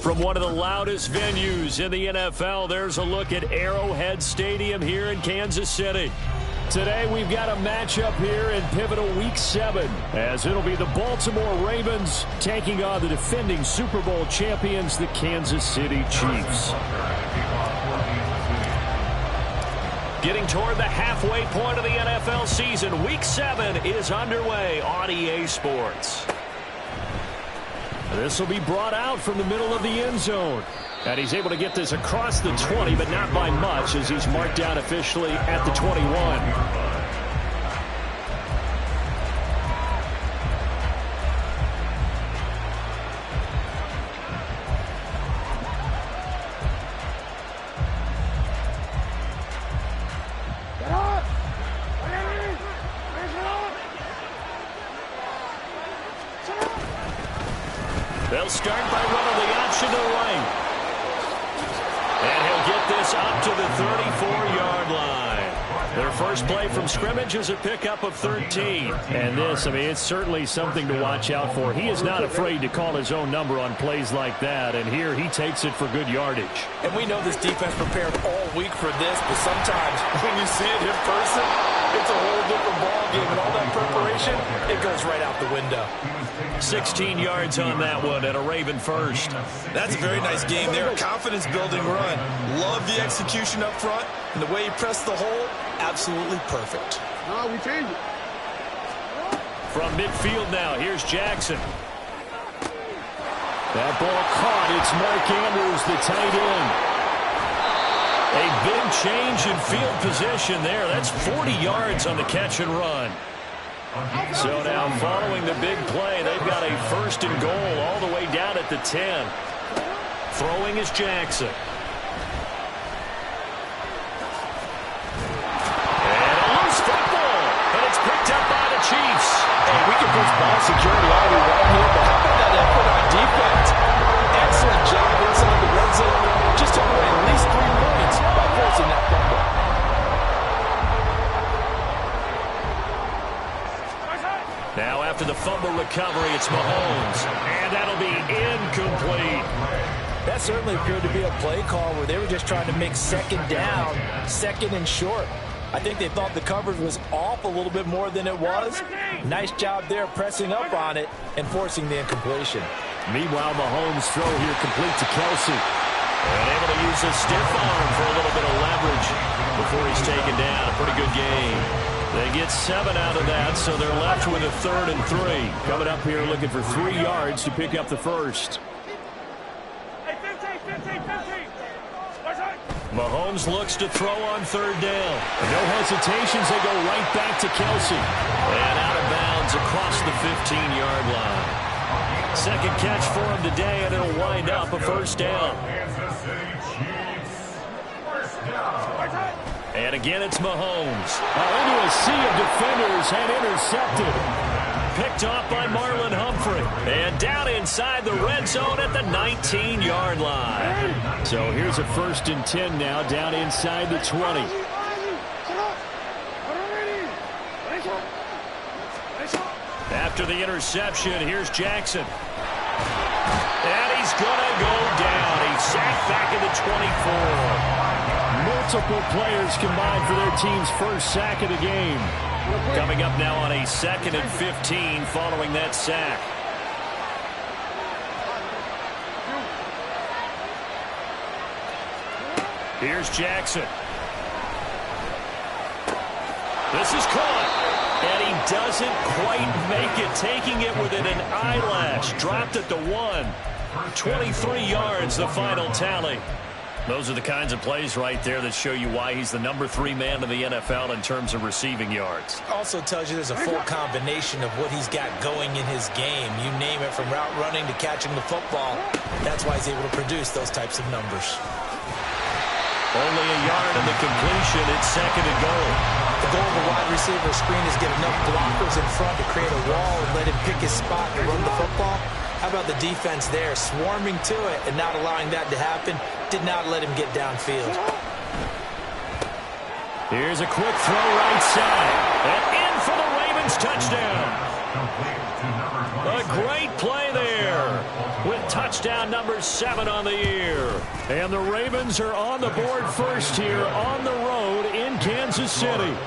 From one of the loudest venues in the NFL, there's a look at Arrowhead Stadium here in Kansas City. Today we've got a matchup here in pivotal Week 7, as it'll be the Baltimore Ravens taking on the defending Super Bowl champions, the Kansas City Chiefs. Getting toward the halfway point of the NFL season, Week 7 is underway on EA Sports. This will be brought out from the middle of the end zone. And he's able to get this across the 20, but not by much, as he's marked down officially at the 21. They'll start by running the option to the right. And he'll get this up to the 34-yard line. Their first play from scrimmage is a pickup of 13. And this, I mean, it's certainly something to watch out for. He is not afraid to call his own number on plays like that. And here he takes it for good yardage. And we know this defense prepared all week for this, but sometimes when you see it in person, it's a whole different ballgame. And all that preparation, it goes right out the window. 16 yards on that one and a Raven first. That's a very nice game there. A confidence-building run. Love the execution up front. And the way he pressed the hole, absolutely perfect. No, we change it. From midfield now, here's Jackson. That ball caught. It's Mark Andrews, the tight end. A big change in field position there. That's 40 yards on the catch and run. So now following the big play, they've got a first and goal all the way down at the 10. Throwing is Jackson. And a loose football. And it's picked up by the Chiefs. Hey, we can push ball security all we want here, but how about that effort on defense? Excellent job inside the red zone. Just took away at least 3 points by forcing that fumble. Now after the fumble recovery, it's Mahomes. And that'll be incomplete. That certainly appeared to be a play call where they were just trying to make second down, second and short. I think they thought the coverage was off a little bit more than it was. Nice job there pressing up on it and forcing the incompletion. Meanwhile, Mahomes' throw here complete to Kelsey. And able to use his stiff arm for a little bit of leverage before he's taken down. A pretty good game. They get 7 out of that, so they're left with a 3rd and 3. Coming up here looking for 3 yards to pick up the first. Mahomes looks to throw on 3rd down. No hesitations, they go right back to Kelsey. And out of bounds across the 15-yard line. Second catch for him today, and it'll wind up a first down. And again, it's Mahomes. Into a sea of defenders and intercepted. Picked off by Marlon Humphrey. And down inside the red zone at the 19-yard line. So here's a 1st and 10 now, down inside the 20. After the interception, here's Jackson. And he's going to go down. He's sacked back at the 24. Multiple players combined for their team's first sack of the game. Coming up now on a 2nd and 15 following that sack. Here's Jackson. This is caught. And he doesn't quite make it, taking it within an eyelash. Dropped at the 1. 23 yards, the final tally. Those are the kinds of plays right there that show you why he's the number 3 man in the NFL in terms of receiving yards. Also tells you there's a full combination of what he's got going in his game. You name it, from route running to catching the football. That's why he's able to produce those types of numbers. Only a yard in the completion. It's 2nd and goal. The goal of a wide receiver screen is get enough blockers in front to create a wall and let him pick his spot to run the football. How about the defense there, swarming to it and not allowing that to happen? Did not let him get downfield. Here's a quick throw right side. And in for the Ravens touchdown. A great play there. with touchdown number 7 on the year. And the Ravens are on the board first here on the road in Kansas City.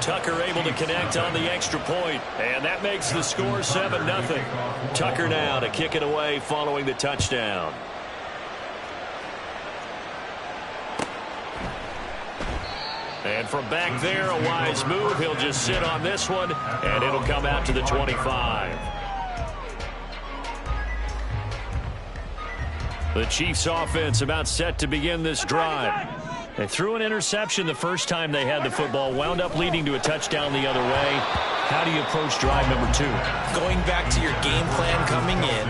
Tucker able to connect on the extra point, and that makes the score 7-0. Tucker now to kick it away following the touchdown. And from back there, a wise move. He'll just sit on this one, and it'll come out to the 25. The Chiefs offense about set to begin this drive. They threw an interception the first time they had the football, wound up leading to a touchdown the other way. How do you approach drive number 2? Going back to your game plan coming in,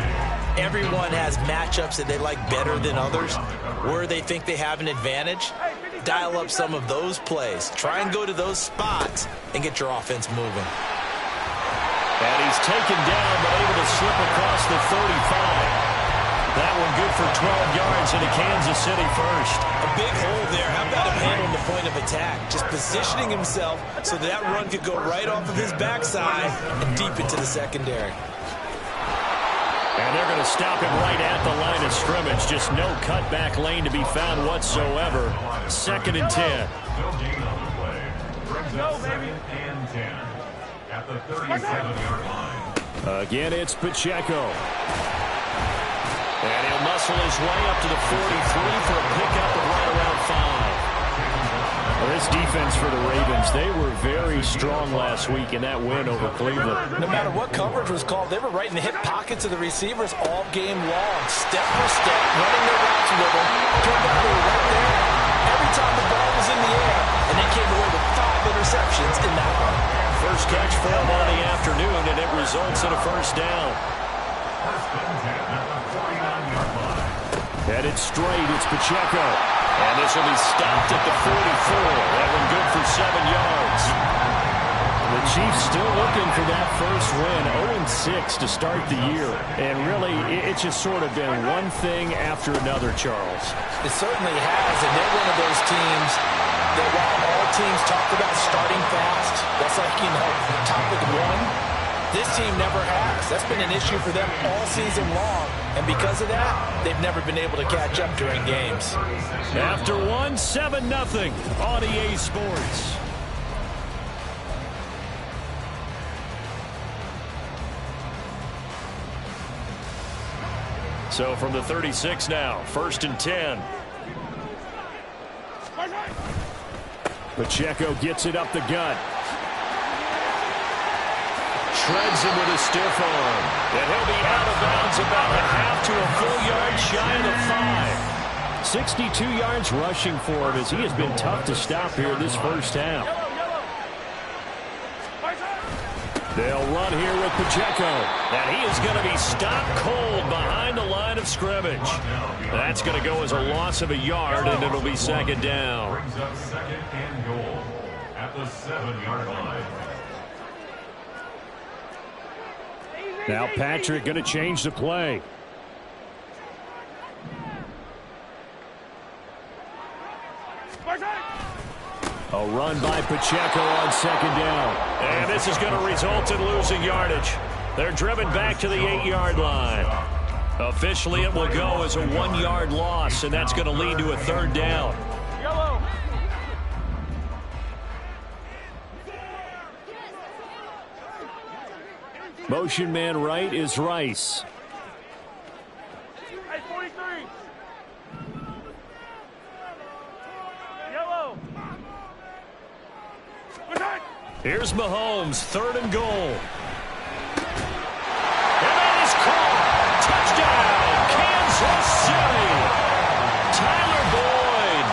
everyone has matchups that they like better than others. Where they think they have an advantage, dial up some of those plays. Try and go to those spots and get your offense moving. And he's taken down, but able to slip across the 35. That one good for 12 yards into Kansas City first. A big hole there. How about him handling the point of attack? Just positioning himself so that run could go right off of his backside and deep into the secondary. And they're going to stop him right at the line of scrimmage. Just no cutback lane to be found whatsoever. 2nd and 10. At the 37-yard line. Again, it's Pacheco. And he'll muscle his way up to the 43 for a pickup of right around 5. Well, this defense for the Ravens, they were very strong last week in that win over Cleveland. No matter what coverage was called, they were right in the hip pockets of the receivers all game long. Step for step, running their routes with them. Turned out they were right there every time the ball was in the air. And they came away with 5 interceptions in that one. First catch for him on the afternoon, and it results in a first down. Headed straight, it's Pacheco. And this will be stopped at the 44. That one good for 7 yards. The Chiefs still looking for that first win. 0-6 to start the year. And really, it's just sort of been one thing after another, Charles. It certainly has, and they're one of those teams that while all teams talk about starting fast, that's like, topic 1. This team never has. That's been an issue for them all season long. And because of that, they've never been able to catch up during games. After 1, 7-0 on EA Sports. So from the 36 now, 1st and 10. Pacheco gets it up the gut. Shreds him with a stiff arm. And he'll be out of bounds about a half to a full yard shy of the 5. 62 yards rushing for him as he has been tough to stop here this first half. They'll run here with Pacheco. And he is going to be stopped cold behind the line of scrimmage. That's going to go as a loss of a yard, and it'll be 2nd down. Brings up 2nd and goal at the 7-yard line. Now Patrick going to change the play. A run by Pacheco on 2nd down. And this is going to result in losing yardage. They're driven back to the 8-yard line. Officially, it will go as a 1-yard loss, and that's going to lead to a 3rd down. Motion man right is Rice. Hey, 43. Yellow. Here's Mahomes, 3rd and goal. And that is caught. Touchdown, Kansas City. Tyler Boyd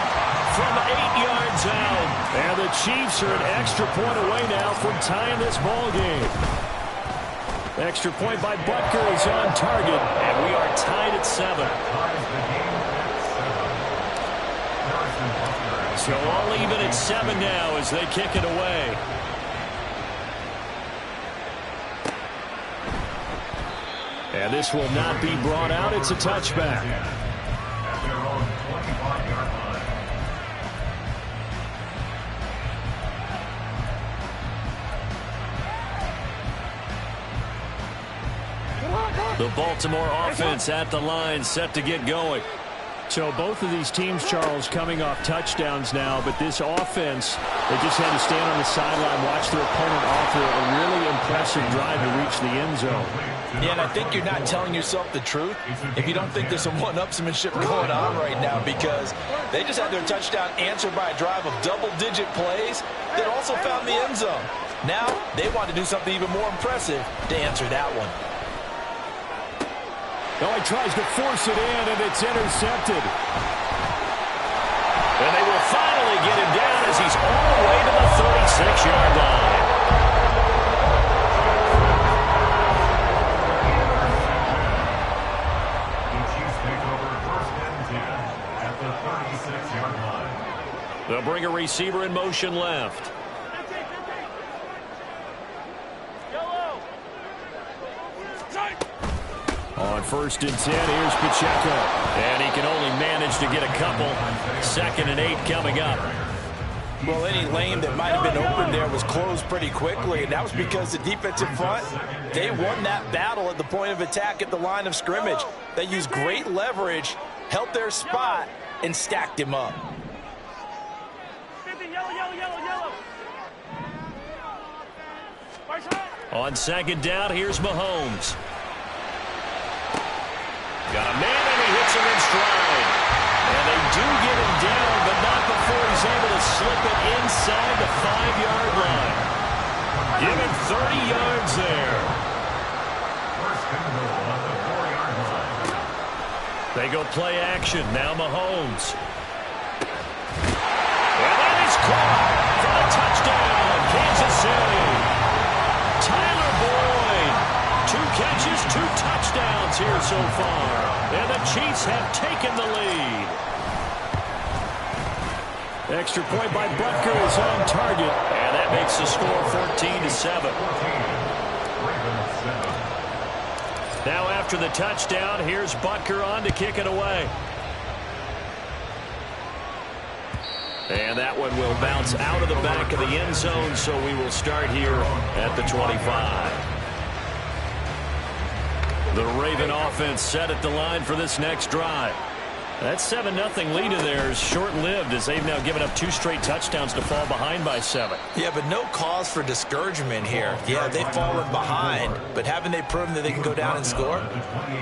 from 8 yards out. And the Chiefs are an extra point away now from tying this ball game. Extra point by Butker is on target. And we are tied at 7. So all even at 7 now as they kick it away. And this will not be brought out. It's a touchback. At their own 25-yard line. The Baltimore offense at the line, set to get going. So both of these teams, Charles, coming off touchdowns now, but this offense, they just had to stand on the sideline, watch their opponent offer a really impressive drive to reach the end zone. Yeah, and I think you're not telling yourself the truth if you don't think there's some one-upsmanship going on right now, because they just had their touchdown answered by a drive of double-digit plays that also found the end zone. Now they want to do something even more impressive to answer that one. Oh, he tries to force it in, and it's intercepted. And they will finally get him down as he's all the way to the 36-yard line. The Chiefs take over 1st and 10 at the 36-yard line. They'll bring a receiver in motion left. On 1st and 10, here's Pacheco. And he can only manage to get a couple. 2nd and 8 coming up. Well, any lane that might have been open there was closed pretty quickly, and that was because the defensive front, they won that battle at the point of attack at the line of scrimmage. They used great leverage, held their spot, and stacked him up. On 2nd down, here's Mahomes. Got a man, and he hits him in stride. And they do get him down, but not before he's able to slip it inside the 5-yard line. Give him 30 yards there. 1st and goal at the 4-yard line. They go play action. Now Mahomes. And that is caught for a touchdown, Kansas City. Tyler Boyd. 2 catches, 2 touchdowns here so far. And the Chiefs have taken the lead. Extra point by Butker is on target. And that makes the score 14-7. Now after the touchdown, here's Butker on to kick it away. And that one will bounce out of the back of the end zone, so we will start here at the 25. The Raven offense set at the line for this next drive. That 7-0 lead in there is short-lived as they've now given up 2 straight touchdowns to fall behind by 7. Yeah, but no cause for discouragement here. Yeah, they've fallen behind, but haven't they proven that they can go down and score?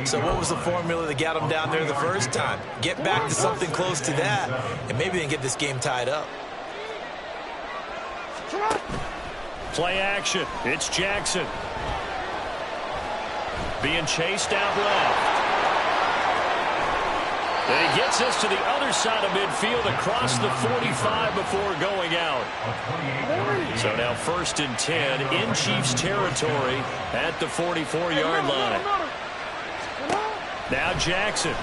So what was the formula that got them down there the first time? Get back to something close to that, and maybe they can get this game tied up. Play action. It's Jackson. Being chased out left. And he gets us to the other side of midfield across the 45 before going out. So now 1st and 10 in Chiefs territory at the 44-yard line. Now Jackson.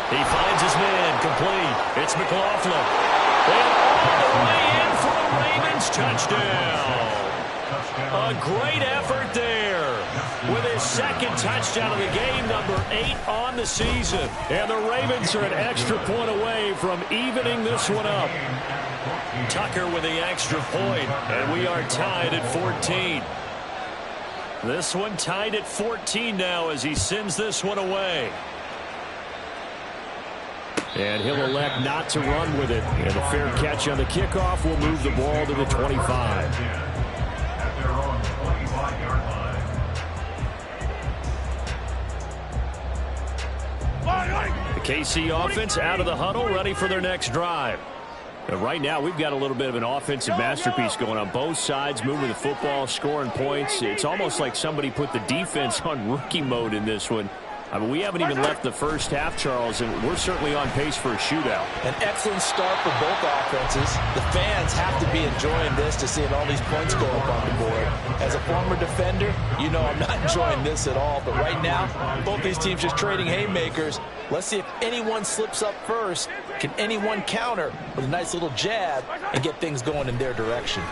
He finds his man complete. It's McLaughlin. And all the way in for a Ravens touchdown. A great effort there with his 2nd touchdown of the game, number 8 on the season. And the Ravens are an extra point away from evening this one up. Tucker with the extra point, and we are tied at 14. This one tied at 14 now as he sends this one away. And he'll elect not to run with it. And a fair catch on the kickoff will move the ball to the 25. Their own 25-yard line. The KC offense out of the huddle, ready for their next drive. And right now, we've got a little bit of an offensive masterpiece going on both sides, moving the football, scoring points. It's almost like somebody put the defense on rookie mode in this one. I mean, we haven't even left the first half, Charles, and we're certainly on pace for a shootout. An excellent start for both offenses. The fans have to be enjoying this to seeing all these points go up on the board. As a former defender, you know I'm not enjoying this at all. But right now, both these teams just trading haymakers. Let's see if anyone slips up first. Can anyone counter with a nice little jab and get things going in their direction?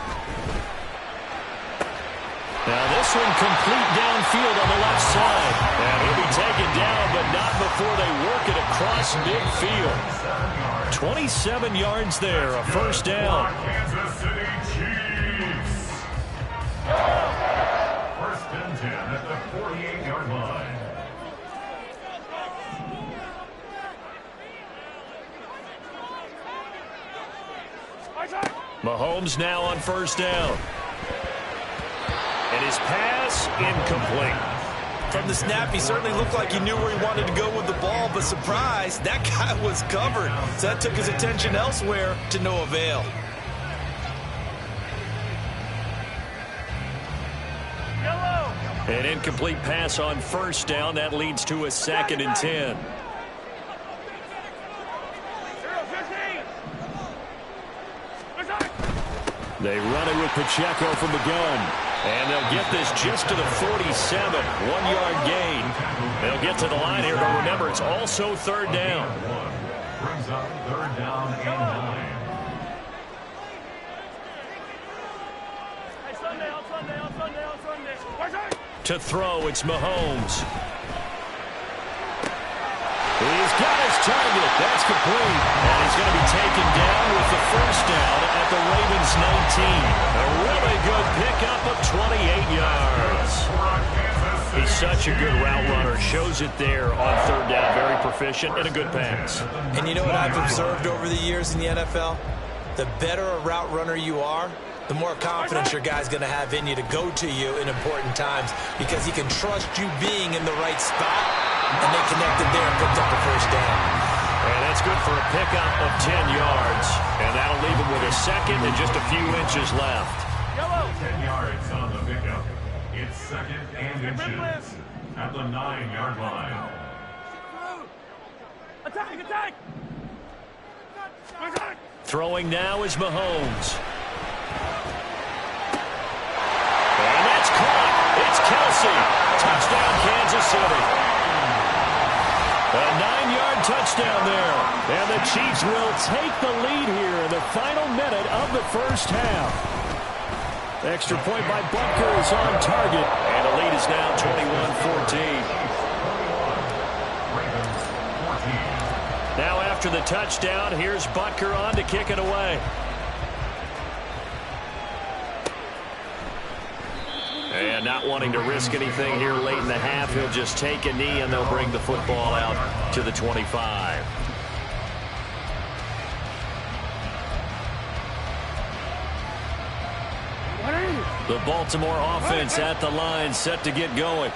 Now this one complete downfield on the left side. And he'll be taken down, but not before they work it across midfield. 27 yards there, a 1st down. Kansas City Chiefs. 1st and 10 48-yard line. Mahomes now on first down. And his pass incomplete. From the snap, he certainly looked like he knew where he wanted to go with the ball, but surprise, that guy was covered. So that took his attention elsewhere to no avail. An incomplete pass on first down. That leads to a 2nd and 10. They run it with Pacheco from the gun. And they'll get this just to the 47. 1-yard gain. They'll get to the line here, but remember, it's also 3rd down. Brings up 3rd down and 9. To throw, it's Mahomes. He's got his target. That's complete. And he's going to be taken down with the first down at the Ravens 19. A really good pickup of 28 yards. He's such a good route runner. Shows it there on 3rd down. Very proficient and a good pass. And you know what I've observed over the years in the NFL? The better a route runner you are, the more confidence your guy's going to have in you to go to you in important times because he can trust you being in the right spot, and they connected there and picked up the first down. And that's good for a pickup of 10 yards, and that'll leave him with a 2nd and just a few inches left. 10 yards on the pickup. It's 2nd and inches at the 9-yard line. Attack! Throwing now is Mahomes. And that's caught. It's Kelsey. Touchdown, Kansas City. A 9-yard touchdown there. And the Chiefs will take the lead here in the final minute of the first half. Extra point by Butker is on target. And the lead is now 21-14. Now after the touchdown, here's Butker on to kick it away. And not wanting to risk anything here late in the half, he'll just take a knee and they'll bring the football out to the 25. The Baltimore offense at the line, set to get going.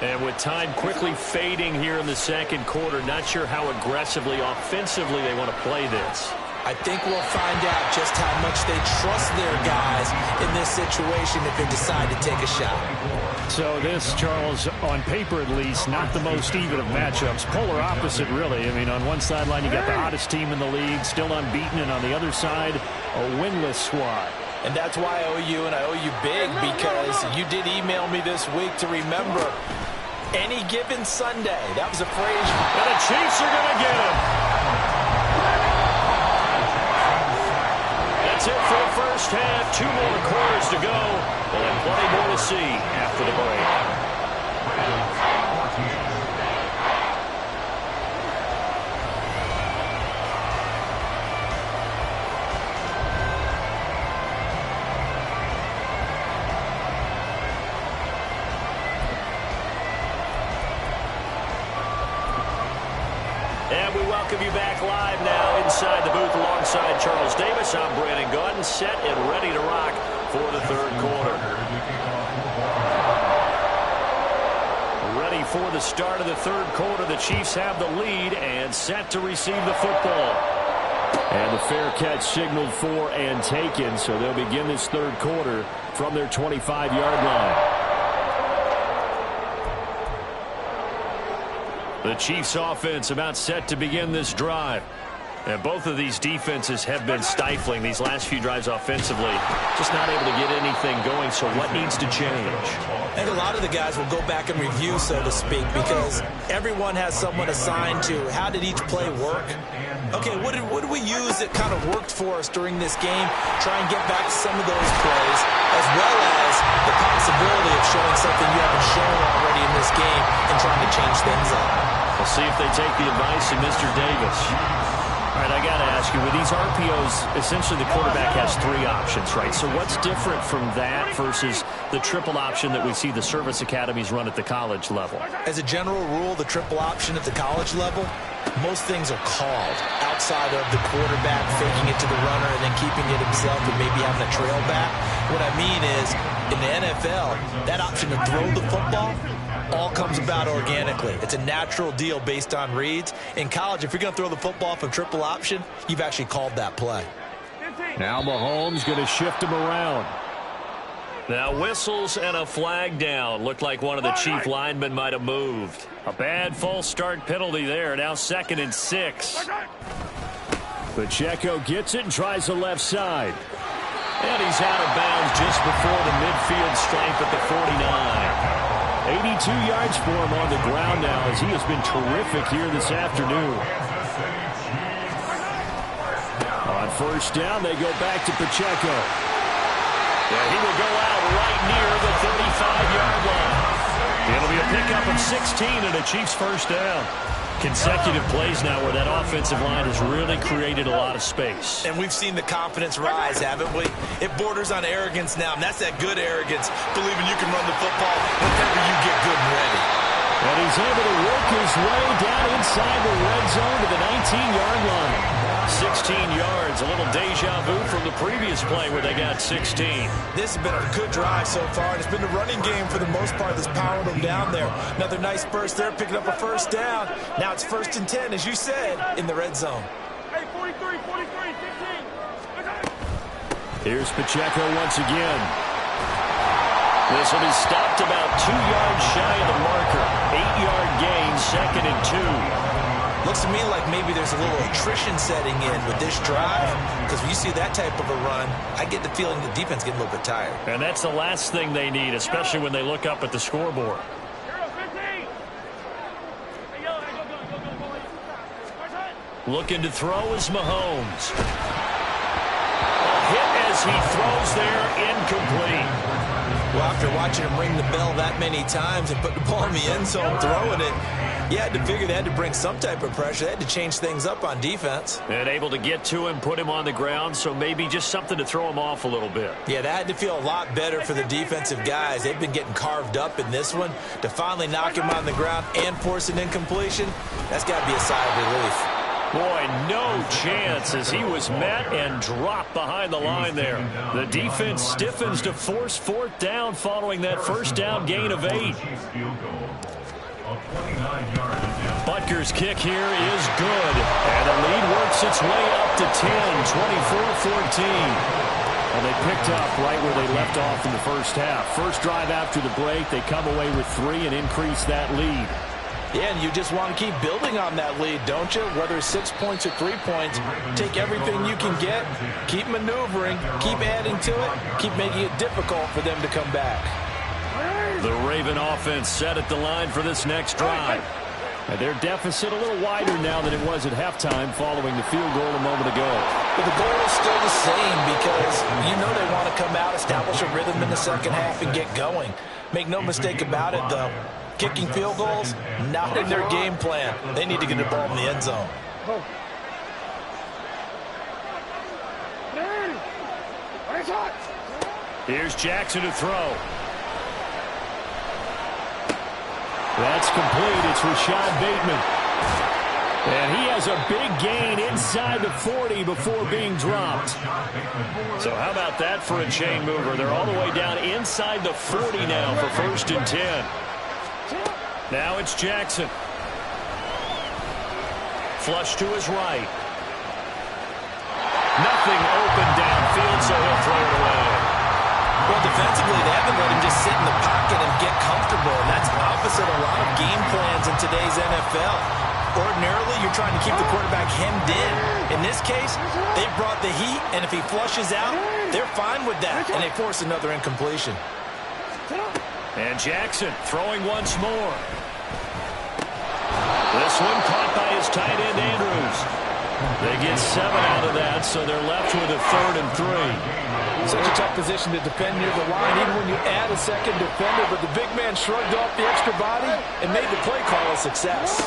And with time quickly fading here in the 2nd quarter, not sure how aggressively, offensively they want to play this. I think we'll find out just how much they trust their guys in this situation if they decide to take a shot. So this, Charles, on paper at least, not the most even of matchups. Polar opposite, really. I mean, on one sideline, you got the hottest team in the league, still unbeaten, and on the other side, a winless squad. And that's why I owe you, and I owe you big, because you did email me this week to remember any given Sunday. That was a phrase. And the Chiefs are going to get him. That's it for the first half. 2 more quarters to go. We'll have plenty more to see after the break. And we welcome you back live now inside the booth alongside Charles Davis. I'm Brandon Gaudin, set and ready to rock for the 3rd quarter. Ready for the start of the 3rd quarter. The Chiefs have the lead and set to receive the football. And the fair catch signaled for and taken, so they'll begin this 3rd quarter from their 25-yard line. The Chiefs offense about set to begin this drive. And both of these defenses have been stifling these last few drives offensively. Just not able to get anything going, so what needs to change? I think a lot of the guys will go back and review, so to speak, because everyone has someone assigned to how did each play work. Okay, what did we use that kind of worked for us during this game? Try and get back to some of those plays, as well as the possibility of showing something you haven't shown already in this game and trying to change things up. We'll see if they take the advice of Mr. Davis. All right, I got to ask you, with these RPOs, essentially the quarterback has 3 options, right? So what's different from that versus the triple option that we see the service academies run at the college level? As a general rule, the triple option at the college level, most things are called outside of the quarterback faking it to the runner and then keeping it himself and maybe having a trail back. What I mean is, in the NFL, that option to throw the football all comes about organically. It's a natural deal based on reads. In college, if you're going to throw the football from triple option, you've actually called that play. Now Mahomes going to shift him around. Now whistles and a flag down. Looked like one of the chief linemen might have moved. A bad false start penalty there. Now 2nd and 6. Pacheco gets it and tries the left side. And he's out of bounds just before the midfield stripe at the 49. 82 yards for him on the ground now as he has been terrific here this afternoon. On 1st down, they go back to Pacheco. Yeah, he will go out right near the 35-yard line. It'll be a pickup of 16 and a Chiefs 1st down. Consecutive plays now where that offensive line has really created a lot of space. And we've seen the confidence rise, haven't we? It borders on arrogance now, and that's that good arrogance, believing you can run the football whenever you get good and ready. And he's able to work his way down inside the red zone to the 19-yard line. 16 yards, a little deja vu from the previous play where they got 16. This has been a good drive so far, and it's been the running game for the most part that's powering them down there. Another nice burst there, picking up a 1st down. Now it's 1st and 10, as you said, in the red zone. Hey, 43, 15. Here's Pacheco once again. This will be stopped about 2 yards shy of the marker. 8-yard gain, 2nd and 2. Looks to me like maybe there's a little attrition setting in with this drive, because when you see that type of a run, I get the feeling the defense getting a little bit tired. And that's the last thing they need, especially when they look up at the scoreboard. Looking to throw is Mahomes. A hit as he throws there, incomplete. Well, after watching him ring the bell that many times and put the ball in the end zone, throwing it, you had to figure they had to bring some type of pressure. They had to change things up on defense. And able to get to him, put him on the ground, so maybe just something to throw him off a little bit. Yeah, that had to feel a lot better for the defensive guys. They've been getting carved up in this one. To finally knock him on the ground and force an incompletion, that's got to be a sigh of relief. Boy, no chance as he was met and dropped behind the line there. The defense stiffens to force 4th down following that 1st down gain of 8. Butker's kick here is good. And the lead works its way up to 10, 24-14. And they picked up right where they left off in the 1st half. First drive after the break, they come away with 3 and increase that lead. Yeah, and you just want to keep building on that lead, don't you? Whether it's 6 points or 3 points, take everything you can get, keep maneuvering, keep adding to it, keep making it difficult for them to come back. The Raven offense set at the line for this next drive. And their deficit a little wider now than it was at halftime following the field goal a moment ago. But the goal is still the same because you know they want to come out, establish a rhythm in the 2nd half, and get going. Make no mistake about it, though. Kicking field goals, not in their game plan. They need to get the ball in the end zone. Here's Jackson to throw. That's complete. It's Rashad Bateman. And he has a big gain inside the 40 before being dropped. So how about that for a chain mover? They're all the way down inside the 40 now for 1st and 10. Now it's Jackson. Flush to his right. Nothing open downfield, so he'll throw it away. Well, defensively, they haven't let him just sit in the pocket and get comfortable. And that's opposite a lot of game plans in today's NFL. Ordinarily, you're trying to keep the quarterback hemmed in. In this case, they brought the heat, and if he flushes out, they're fine with that, and they force another incompletion. And Jackson throwing once more. This one caught by his tight end, Andrews. They get 7 out of that, so they're left with a 3rd and 3. Such a tough position to defend near the line, even when you add a second defender, but the big man shrugged off the extra body and made the play call a success.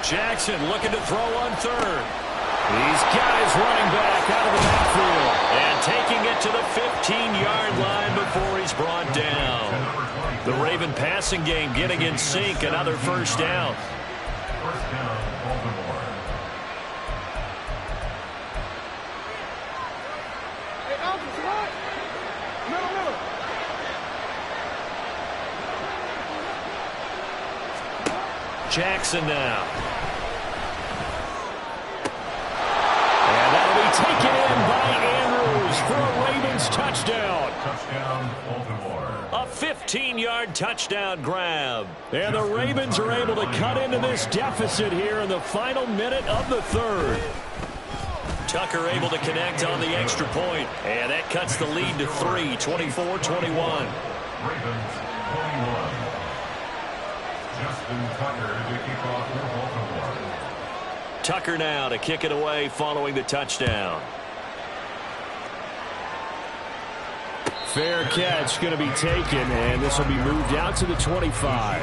Jackson looking to throw on 3rd. He's got his running back out of the backfield. And taking it to the 15-yard line before he's brought down. The Raven passing game getting in sync. Another first down. First down, Baltimore. Jackson now. And that'll be taken in by Andrews for a Ravens touchdown. Touchdown, Baltimore. A 15-yard touchdown grab. And the Ravens are able to cut into this deficit here in the final minute of the third. Tucker able to connect on the extra point. And that cuts the lead to 3, 24-21. Ravens, 21. Justin Tucker to kick off for Baltimore. Tucker now to kick it away following the touchdown. Fair catch going to be taken, and this will be moved out to the 25.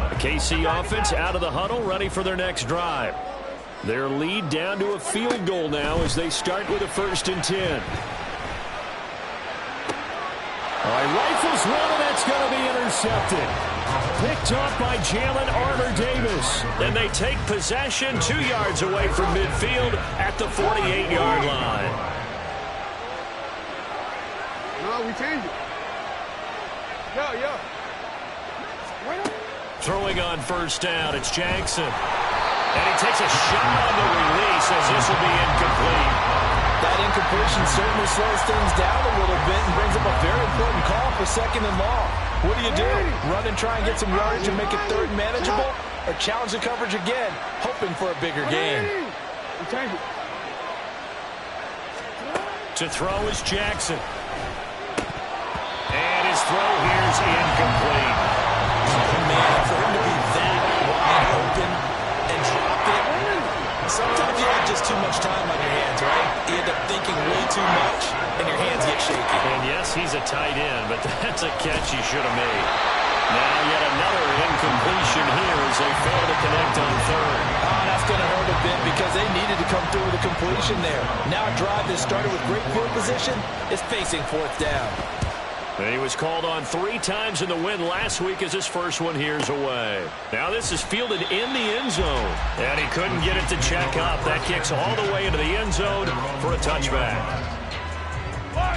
The KC offense out of the huddle, ready for their next drive. Their lead down to a field goal now as they start with a 1st and 10. All right, rifles one, and that's going to be intercepted. Picked off by Jalen Armour-Davis. Then they take possession 2 yards away from midfield at the 48-yard line. No, we changed it. Yeah. Throwing on first down, it's Jackson. And he takes a shot on the release as this will be incomplete. That incompletion certainly slows things down a little bit and brings up a very important call for 2nd and long. What do? Run and try and get some yardage and make it 3rd manageable? Or challenge the coverage again, hoping for a bigger gain? To throw is Jackson. And his throw here is incomplete. Man, for him to be that wide open and drop it, sometimes you have just too much time on your hands, right? You end up thinking way too much, and your hands get shaky. And yes, he's a tight end, but that's a catch he should have made. Now yet another incompletion here as they fail to connect on 3rd. Oh, that's going to hurt a bit because they needed to come through with a completion there. Now a drive that started with great field position is facing 4th down. And he was called on 3 times in the win last week as his first one here's away. Now this is fielded in the end zone. And he couldn't get it to check up. That kicks all the way into the end zone for a touchback.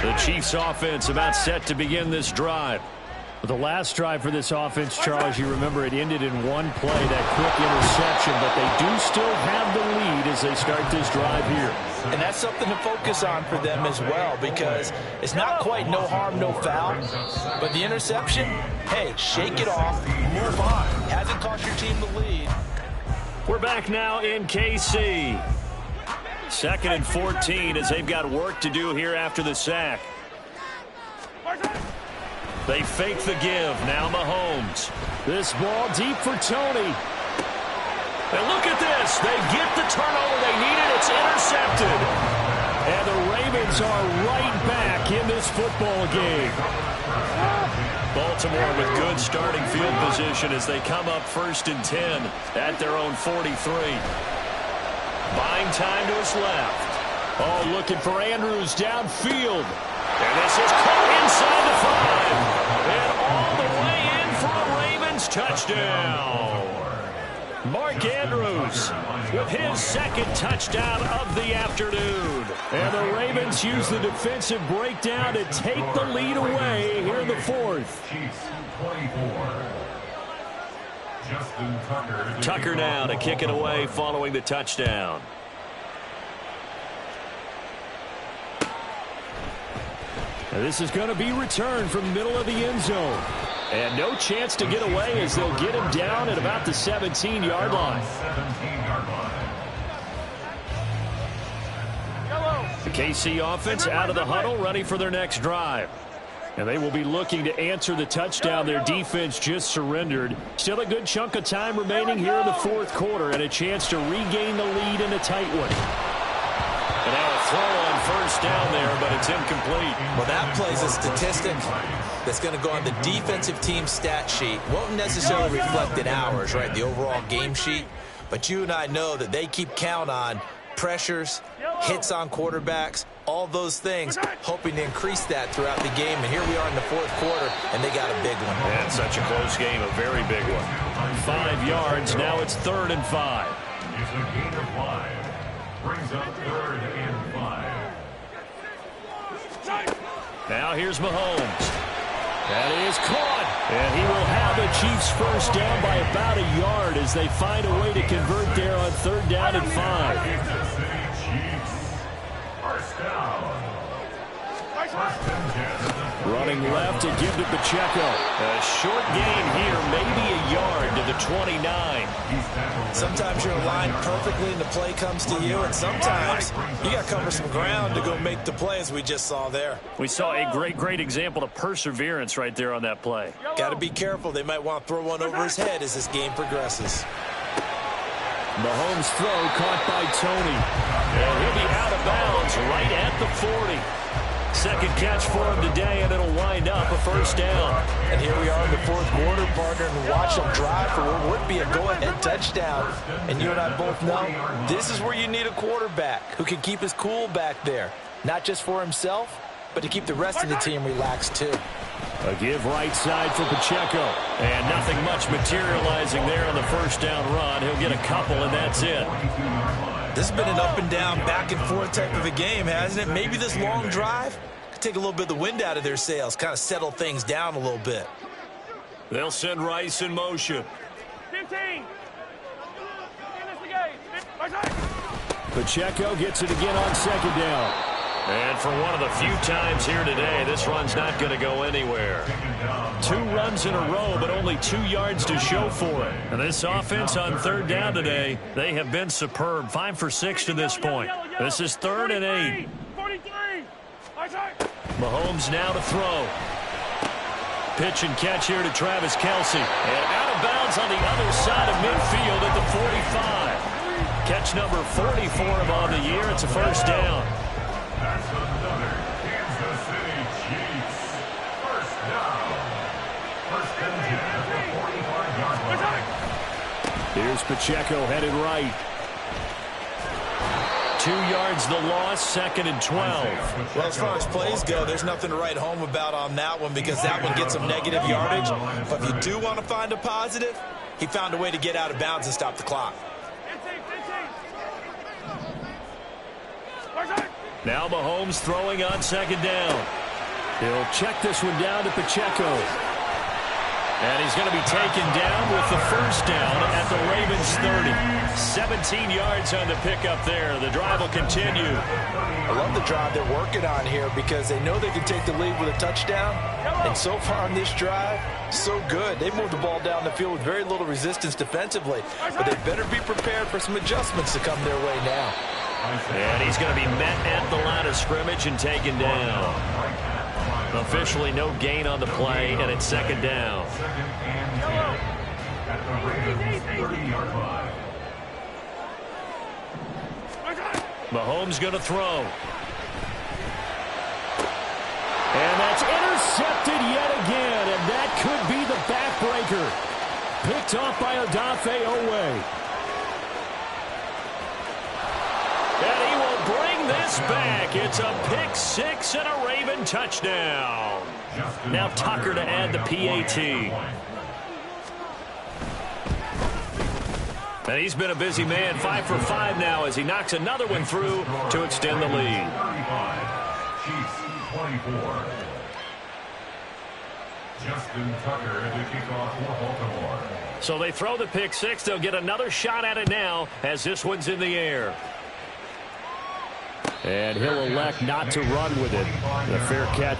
The Chiefs offense about set to begin this drive. The last drive for this offense, Charles, you remember it ended in one play, that quick interception, but they do still have the lead as they start this drive here. And that's something to focus on for them as well, because it's not quite no harm, no foul, but the interception, hey, shake it off, move on. Hasn't cost your team the lead. We're back now in KC. 2nd and 14 as they've got work to do here after the sack. They fake the give. Now Mahomes. This ball deep for Tony. And look at this. They get the turnover they needed. It's intercepted. And the Ravens are right back in this football game. Baltimore with good starting field position as they come up 1st and 10 at their own 43. Buying time to his left. Oh, looking for Andrews downfield. And this is caught inside the 5. And all the way in for a Ravens touchdown. Mark Andrews with his 2nd touchdown of the afternoon. And the Ravens use the defensive breakdown to take the lead away here in the 4th. Chiefs 24. Justin Tucker. Tucker now to kick it away following the touchdown. And this is going to be returned from the middle of the end zone. And no chance to get away as they'll get him down at about the 17-yard line. 17-yard line. The KC offense out of the huddle, ready for their next drive. And they will be looking to answer the touchdown their defense just surrendered. Still a good chunk of time remaining here in the 4th quarter and a chance to regain the lead in a tight one. And Now a throw on first down there, but it's incomplete. Well, that plays a statistic that's going to go on the defensive team stat sheet. Won't necessarily reflect in ours, right, the overall game sheet. But you and I know that they keep count on pressures, hits on quarterbacks, all those things, hoping to increase that throughout the game. And here we are in the fourth quarter, and they got a big one. Yeah, it's such a close game, a very big one. 5 yards, now it's 3rd and 5. It's a gain of 5. Brings up 3rd and 5. Now here's Mahomes. That is caught. And he will have the Chiefs first down by about a yard as they find a way to convert there on 3rd down and 5. Kansas City Chiefs. First down. First and 10. Running left to give to Pacheco. A short gain here, maybe a yard to the 29. Sometimes you're aligned perfectly and the play comes to you, and sometimes you got to cover some ground to go make the play, as we just saw there. We saw a great example of perseverance right there on that play. Got to be careful. They might want to throw one over his head as this game progresses. Mahomes' throw caught by Tony. And he'll be out of bounds right at the 40. Second catch for him today, and it'll wind up a first down. And here we are in the fourth quarter, partner, and watch them drive for what would be a go-ahead touchdown. And you and I both know this is where you need a quarterback who can keep his cool back there, not just for himself, but to keep the rest of the team relaxed too. A give right side for Pacheco. And nothing much materializing there on the first down run. He'll get a couple, and that's it. This has been an up and down, back and forth type of a game, hasn't it? Maybe this long drive could take a little bit of the wind out of their sails, kind of settle things down a little bit. They'll send Rice in motion. 15. Pacheco gets it again on 2nd down. And for one of the few times here today, this run's not going to go anywhere. 2 runs in a row, but only 2 yards to show for it. And this offense on 3rd down today, they have been superb. 5 for 6 to this point. This is 3rd and 8. 43. Mahomes now to throw. Pitch and catch here to Travis Kelce. And out of bounds on the other side of midfield at the 45. Catch number 40 for him on the year. It's a first down. That's another Kansas City Chiefs. First down. First and 10 at the 45-yard line. Here's Pacheco headed right. 2 yards the loss, 2nd and 12. Well, as far as plays go, there's nothing to write home about on that one because that one gets some negative yardage. But if you do want to find a positive, he found a way to get out of bounds and stop the clock. Now Mahomes throwing on 2nd down. He'll check this one down to Pacheco. And he's going to be taken down with the first down at the Ravens 30. 17 yards on the pickup there. The drive will continue. I love the drive they're working on here because they know they can take the lead with a touchdown. And so far on this drive, so good. They moved the ball down the field with very little resistance defensively. But they better be prepared for some adjustments to come their way now. And he's going to be met at the line of scrimmage and taken down. Officially no gain on the play, and it's 2nd down. At the Ravens 30-yard line. Mahomes going to throw. And that's intercepted yet again, and that could be the backbreaker. Picked off by Odafe Owe. And he will bring this back. It's a pick 6 and a Raven touchdown. Now Tucker to add the PAT. And he's been a busy man. 5 for 5 now as he knocks another one through to extend the lead. 35. Chiefs 24. Justin Tucker to kick off for Baltimore. So they throw the pick 6. They'll get another shot at it now as this one's in the air. And he'll elect not to run with it. The fair catch.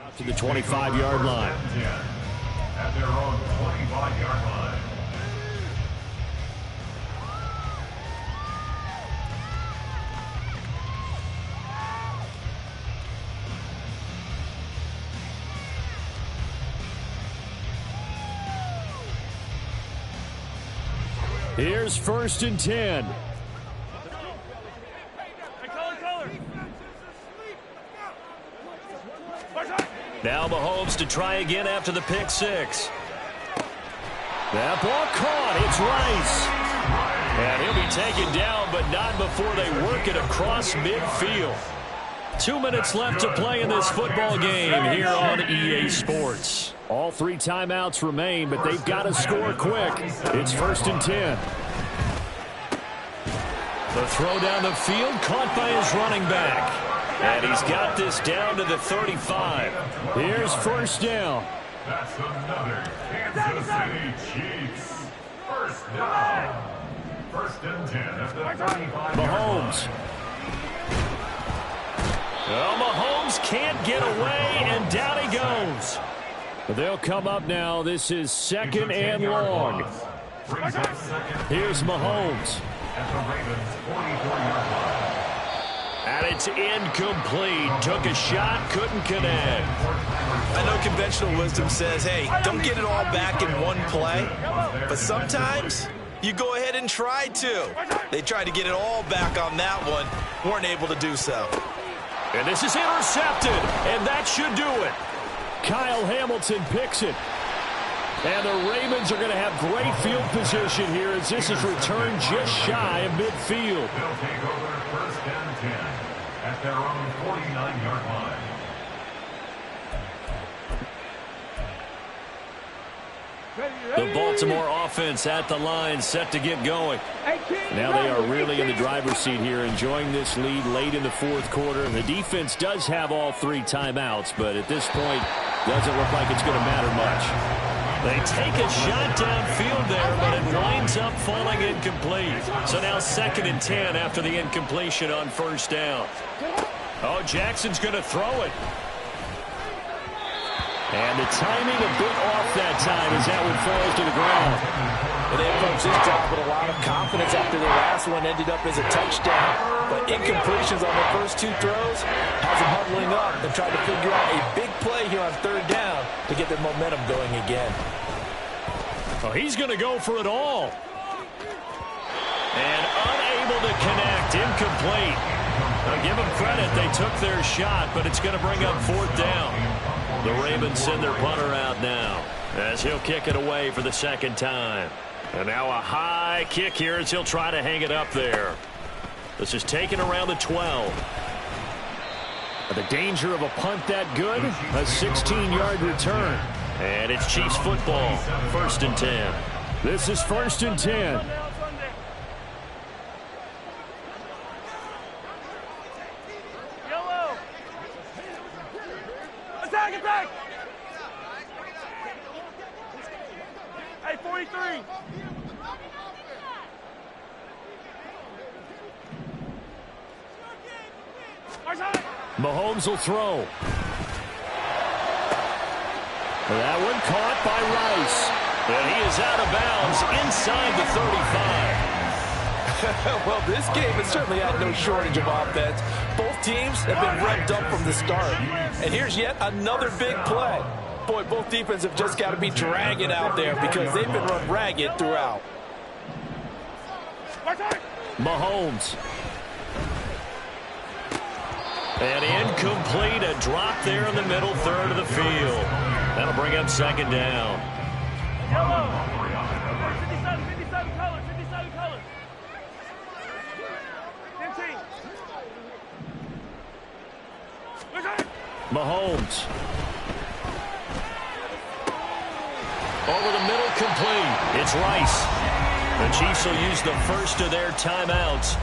Out to the 25-yard line. At their own 25-yard line. Here's 1st and 10. Now Mahomes to try again after the pick six. That ball caught. It's Rice. And he'll be taken down, but not before they work it across midfield. 2 minutes left to play in this football game here on EA Sports. All 3 timeouts remain, but they've got to score quick. It's 1st and 10. The throw down the field, caught by his running back. And he's got this down to the 35. Here's 1st down. That's another Kansas City Chiefs. First down. 1st and 10 at the 35. Mahomes. Well, Mahomes can't get away, and down he goes. They'll come up now. This is 2nd and long. Here's Mahomes. At the Ravens 44-yard line. And it's incomplete. Took a shot, couldn't connect. I know conventional wisdom says, hey, don't get it all back in one play. But sometimes you go ahead and try to. They tried to get it all back on that one. Weren't able to do so. And this is intercepted, and that should do it. Kyle Hamilton picks it. And the Ravens are going to have great field position here as this is returned just shy of midfield. They'll take over 1st and 10 at their own 49-yard line. The Baltimore offense at the line, set to get going. Now they are really in the driver's seat here, enjoying this lead late in the 4th quarter. The defense does have all 3 timeouts, but at this point, doesn't look like it's going to matter much. They take a shot downfield there, but it winds up falling incomplete. So now 2nd and 10 after the incompletion on 1st down. Oh, Jackson's going to throw it. And the timing a bit off that time as that one falls to the ground. And they approach this drive with a lot of confidence after the last one ended up as a touchdown. But incompletions on the first 2 throws has them huddling up and trying to figure out a big play here on 3rd down to get their momentum going again. Oh, he's going to go for it all. And unable to connect, incomplete. Now give them credit, they took their shot, but it's going to bring up 4th down. The Ravens send their punter out now as he'll kick it away for the 2nd time. And now a high kick here as he'll try to hang it up there. This is taken around the 12. The danger of a punt that good, a 16-yard return. And it's Chiefs football, 1st and 10. This is 1st and 10. Attack! Hey, 43. Mahomes will throw. That one caught by Rice. And he is out of bounds inside the 35. Well, this game has certainly had no shortage of offense. Both teams have been revved up from the start. And here's yet another big play. Boy, both defenses have just got to be dragging out there because they've been run ragged throughout. Mahomes. And incomplete, a drop there in the middle third of the field. That'll bring up 2nd down. 57 colors. 57 colors. 15. Mahomes. Over the middle, complete. It's Rice. The Chiefs will use the first of their timeouts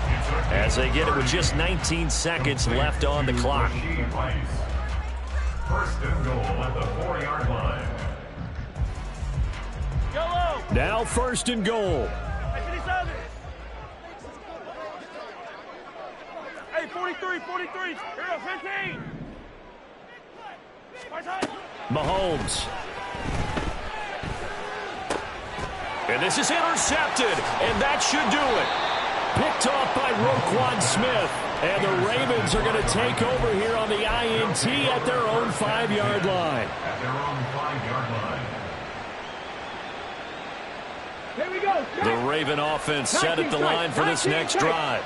as they get it with just 19 seconds left on the clock. 1st and goal at the 4-yard line. Now 1st and goal. Hey, 43. Here, 15. Mahomes. And this is intercepted, and that should do it. Picked off by Roquan Smith. And the Ravens are going to take over here on the INT at their own 5-yard line. At their own 5-yard line. Here we The Raven offense set at the line for this next drive.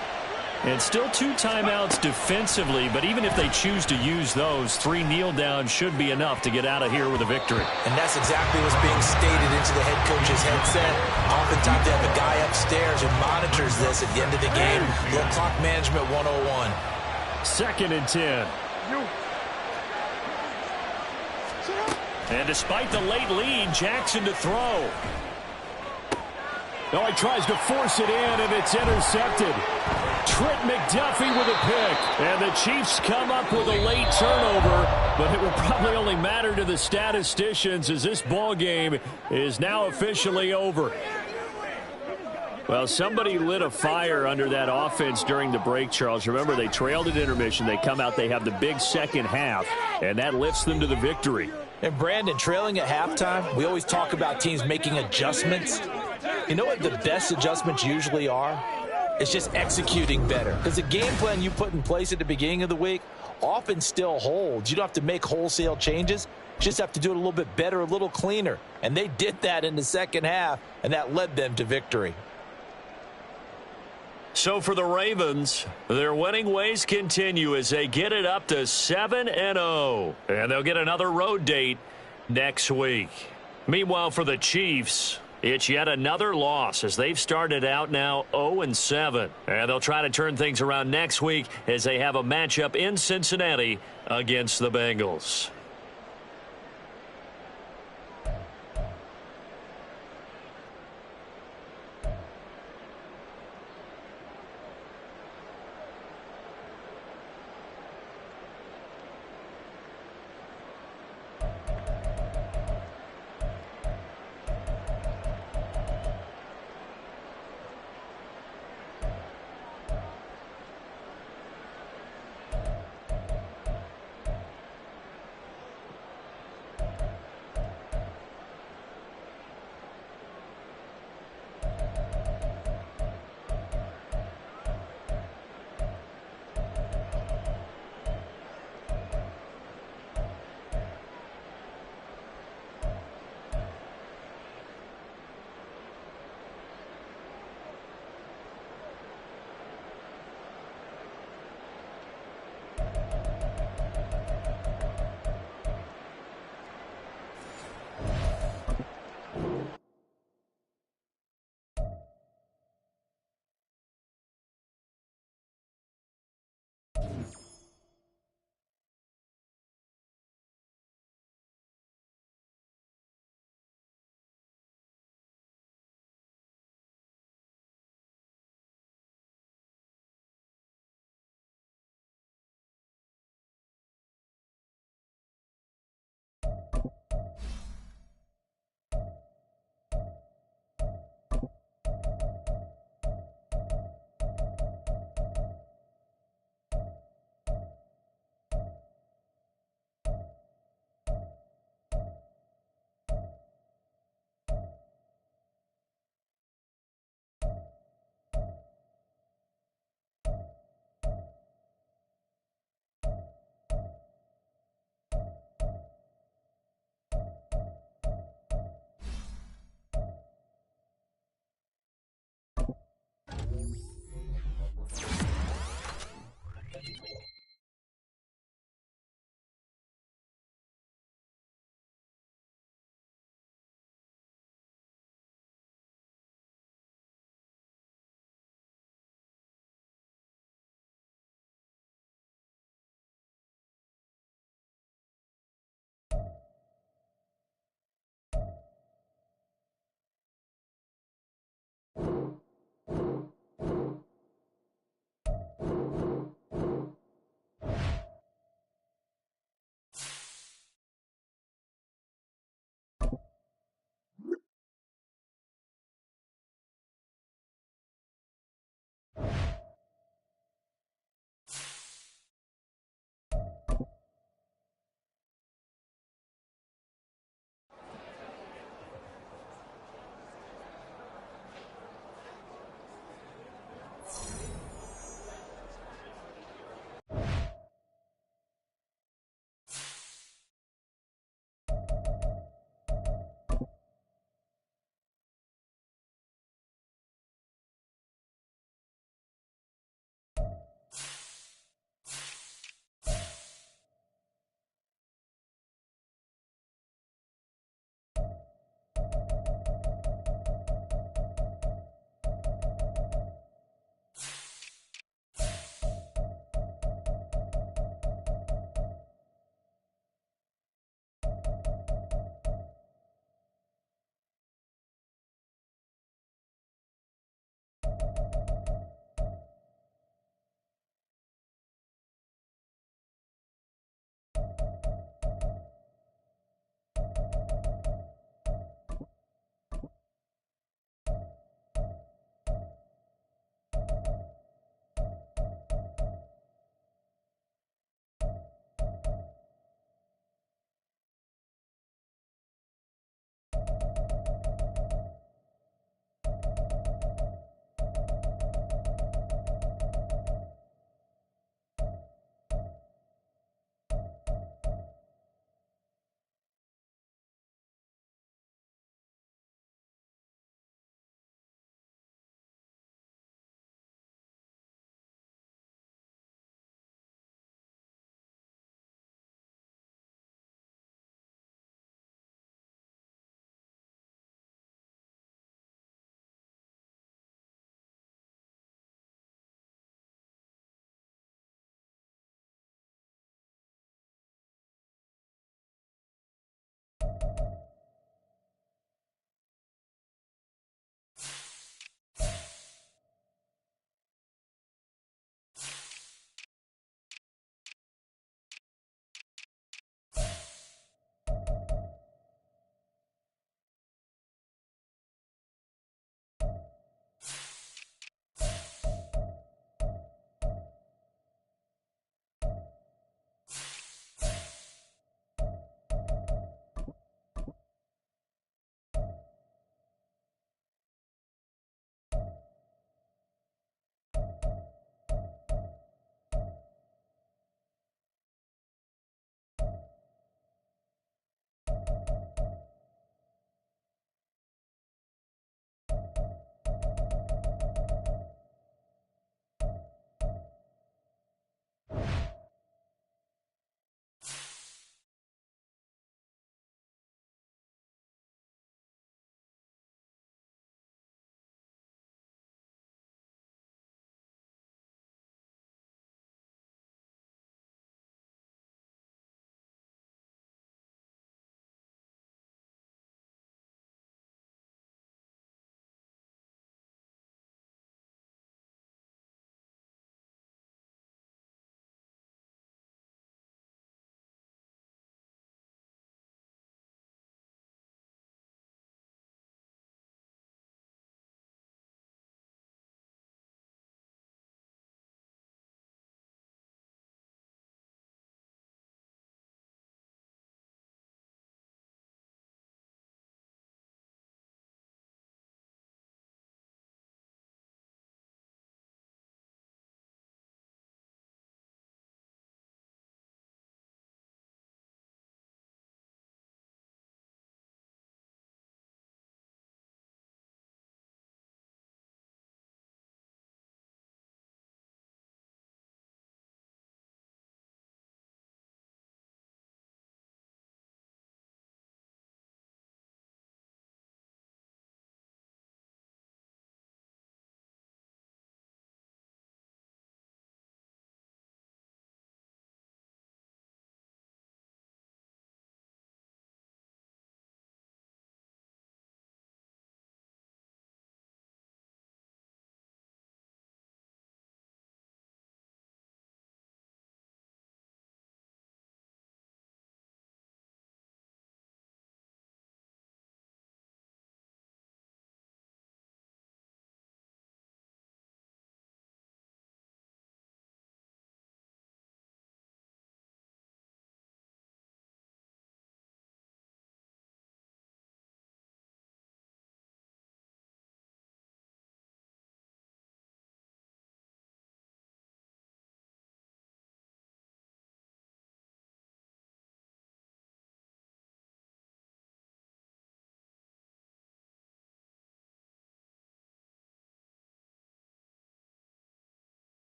And still 2 timeouts defensively, but even if they choose to use those, 3 kneel downs should be enough to get out of here with a victory. And that's exactly what's being stated into the head coach's headset. Oftentimes they have a guy upstairs who monitors this at the end of the game. Little clock management 101. 2nd and 10. And despite the late lead, Jackson to throw. Oh, he tries to force it in, and it's intercepted. Trent McDuffie with a pick. And the Chiefs come up with a late turnover, but it will probably only matter to the statisticians as this ball game is now officially over. Well, somebody lit a fire under that offense during the break, Charles. Remember, they trailed at intermission. They come out, they have the big second half, and that lifts them to the victory. And Brandon, trailing at halftime, we always talk about teams making adjustments. You know what the best adjustments usually are? It's just executing better. Because the game plan you put in place at the beginning of the week often still holds. You don't have to make wholesale changes. You just have to do it a little bit better, a little cleaner. And they did that in the second half, and that led them to victory. So for the Ravens, their winning ways continue as they get it up to 7-0. And they'll get another road date next week. Meanwhile, for the Chiefs, it's yet another loss as they've started out now 0-7. And they'll try to turn things around next week as they have a matchup in Cincinnati against the Bengals.